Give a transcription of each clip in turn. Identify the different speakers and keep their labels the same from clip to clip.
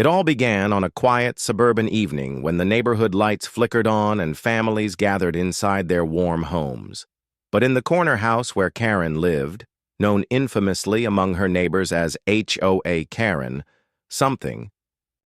Speaker 1: It all began on a quiet suburban evening when the neighborhood lights flickered on and families gathered inside their warm homes. But in the corner house where Karen lived, known infamously among her neighbors as HOA Karen, something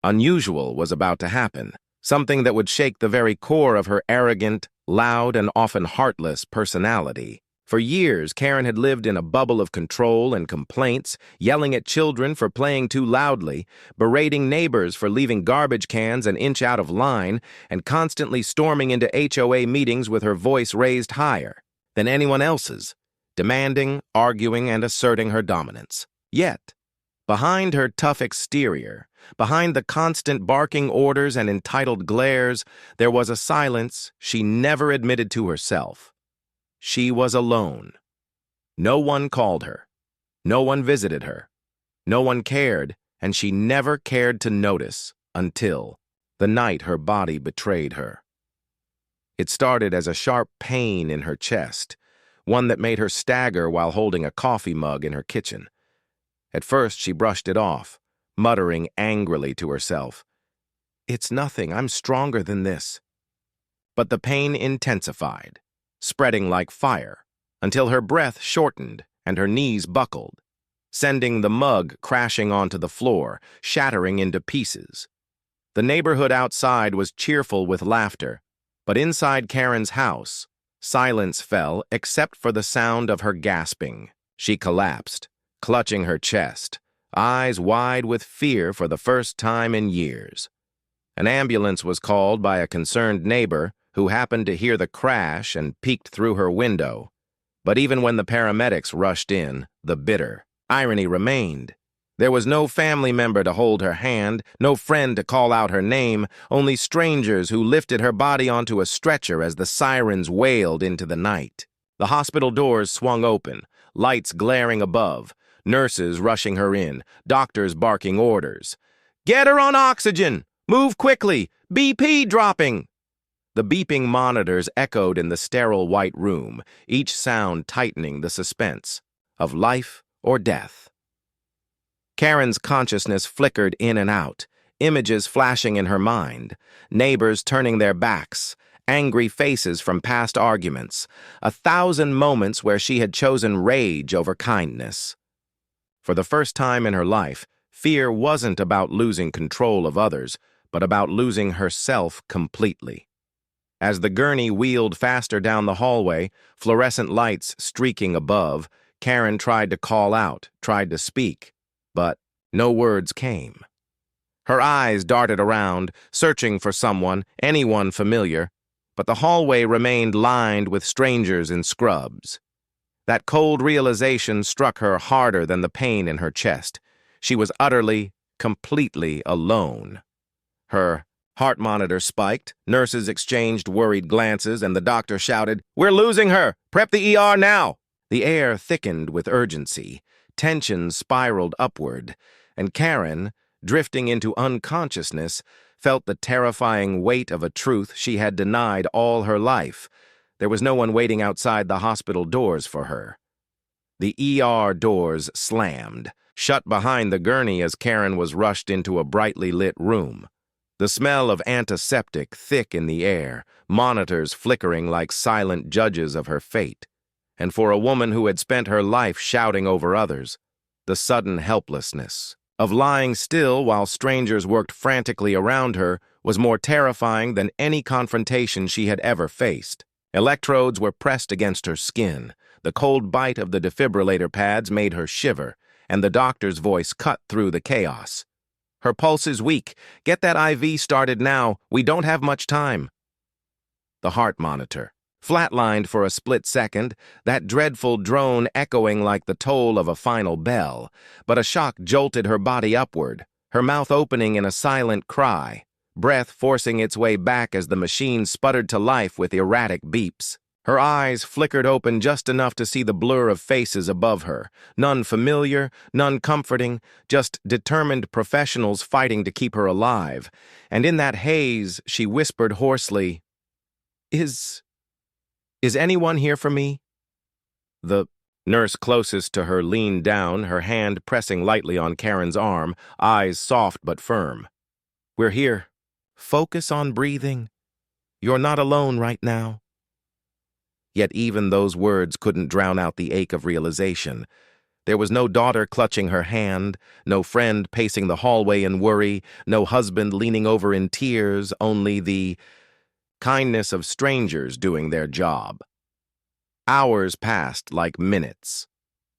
Speaker 1: unusual was about to happen, something that would shake the very core of her arrogant, loud, and often heartless personality. For years, Karen had lived in a bubble of control and complaints, yelling at children for playing too loudly, berating neighbors for leaving garbage cans an inch out of line, and constantly storming into HOA meetings with her voice raised higher than anyone else's, demanding, arguing, and asserting her dominance. Yet, behind her tough exterior, behind the constant barking orders and entitled glares, there was a silence she never admitted to herself. She was alone. No one called her. No one visited her. No one cared, and she never cared to notice until the night her body betrayed her. It started as a sharp pain in her chest, one that made her stagger while holding a coffee mug in her kitchen. At first, she brushed it off, muttering angrily to herself, "It's nothing, I'm stronger than this." But the pain intensified, spreading like fire, until her breath shortened and her knees buckled, sending the mug crashing onto the floor, shattering into pieces. The neighborhood outside was cheerful with laughter, but inside Karen's house, silence fell except for the sound of her gasping. She collapsed, clutching her chest, eyes wide with fear for the first time in years. An ambulance was called by a concerned neighbor who happened to hear the crash and peeked through her window. But even when the paramedics rushed in, the bitter irony remained. There was no family member to hold her hand, no friend to call out her name, only strangers who lifted her body onto a stretcher as the sirens wailed into the night. The hospital doors swung open, lights glaring above, nurses rushing her in, doctors barking orders. "Get her on oxygen! Move quickly! BP dropping!" The beeping monitors echoed in the sterile white room, each sound tightening the suspense of life or death. Karen's consciousness flickered in and out, images flashing in her mind, neighbors turning their backs, angry faces from past arguments, 1,000 moments where she had chosen rage over kindness. For the first time in her life, fear wasn't about losing control of others, but about losing herself completely. As the gurney wheeled faster down the hallway, fluorescent lights streaking above, Karen tried to call out, tried to speak, but no words came. Her eyes darted around, searching for someone, anyone familiar, but the hallway remained lined with strangers in scrubs. That cold realization struck her harder than the pain in her chest. She was utterly, completely alone. Her heart monitor spiked, nurses exchanged worried glances, and the doctor shouted, "We're losing her! Prep the ER now!" The air thickened with urgency, tension spiraled upward, and Karen, drifting into unconsciousness, felt the terrifying weight of a truth she had denied all her life. There was no one waiting outside the hospital doors for her. The ER doors slammed, shut behind the gurney as Karen was rushed into a brightly lit room. The smell of antiseptic thick in the air, monitors flickering like silent judges of her fate. And for a woman who had spent her life shouting over others, the sudden helplessness of lying still while strangers worked frantically around her was more terrifying than any confrontation she had ever faced. Electrodes were pressed against her skin. The cold bite of the defibrillator pads made her shiver, and the doctor's voice cut through the chaos. "Her pulse is weak. Get that IV started now. We don't have much time." The heart monitor flatlined for a split second, that dreadful drone echoing like the toll of a final bell, but a shock jolted her body upward, her mouth opening in a silent cry, breath forcing its way back as the machine sputtered to life with erratic beeps. Her eyes flickered open just enough to see the blur of faces above her, none familiar, none comforting, just determined professionals fighting to keep her alive. And in that haze, she whispered hoarsely, Is anyone here for me?" The nurse closest to her leaned down, her hand pressing lightly on Karen's arm, eyes soft but firm. We're here. Focus on breathing. You're not alone right now. Yet even those words couldn't drown out the ache of realization. There was no daughter clutching her hand, no friend pacing the hallway in worry, no husband leaning over in tears, only the kindness of strangers doing their job. Hours passed like minutes.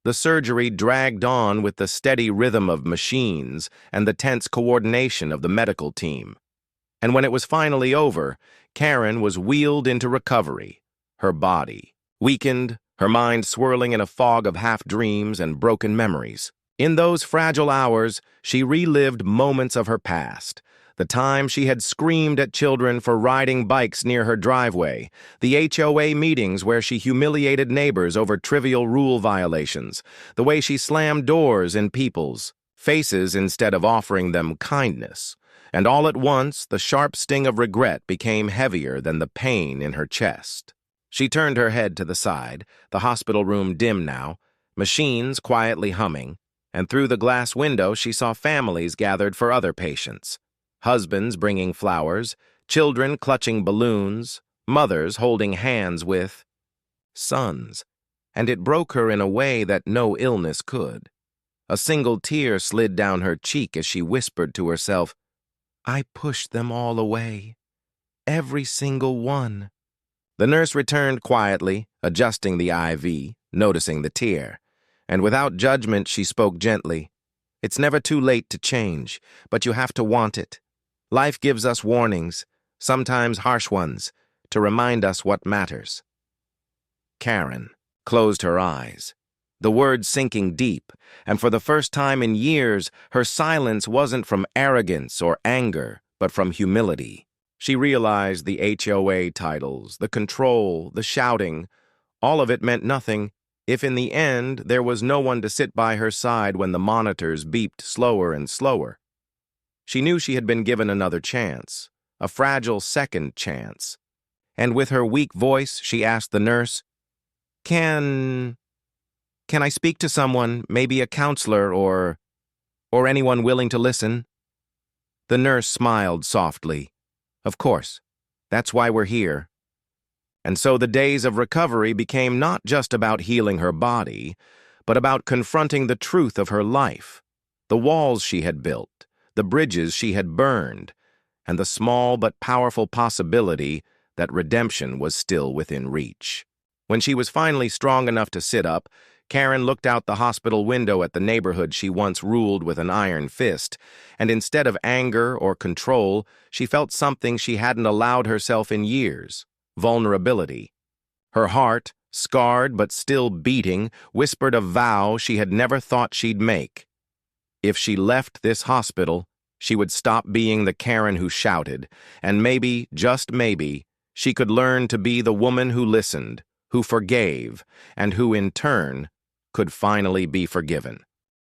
Speaker 1: The surgery dragged on with the steady rhythm of machines and the tense coordination of the medical team. And when it was finally over, Karen was wheeled into recovery, her body weakened, her mind swirling in a fog of half-dreams and broken memories. In those fragile hours, she relived moments of her past. The time she had screamed at children for riding bikes near her driveway, the HOA meetings where she humiliated neighbors over trivial rule violations, the way she slammed doors in people's faces instead of offering them kindness. And all at once, the sharp sting of regret became heavier than the pain in her chest. She turned her head to the side, the hospital room dim now, machines quietly humming, and through the glass window she saw families gathered for other patients. Husbands bringing flowers, children clutching balloons, mothers holding hands with sons. And it broke her in a way that no illness could. A single tear slid down her cheek as she whispered to herself, "I pushed them all away. Every single one." The nurse returned quietly, adjusting the IV, noticing the tear. And without judgment, she spoke gently. "It's never too late to change, but you have to want it. Life gives us warnings, sometimes harsh ones, to remind us what matters." Karen closed her eyes, the words sinking deep, and for the first time in years, her silence wasn't from arrogance or anger, but from humility. She realized the HOA titles, the control, the shouting, all of it meant nothing if in the end there was no one to sit by her side when the monitors beeped slower and slower. She knew she had been given another chance, a fragile second chance. And with her weak voice, she asked the nurse, Can I speak to someone, maybe a counselor or anyone willing to listen?" The nurse smiled softly. "Of course. That's why we're here." And so the days of recovery became not just about healing her body, but about confronting the truth of her life, the walls she had built, the bridges she had burned, and the small but powerful possibility that redemption was still within reach. When she was finally strong enough to sit up, Karen looked out the hospital window at the neighborhood she once ruled with an iron fist, and instead of anger or control, she felt something she hadn't allowed herself in years: vulnerability. Her heart, scarred but still beating, whispered a vow she had never thought she'd make. If she left this hospital, she would stop being the Karen who shouted, and maybe, just maybe, she could learn to be the woman who listened, who forgave, and who, in turn, could finally be forgiven.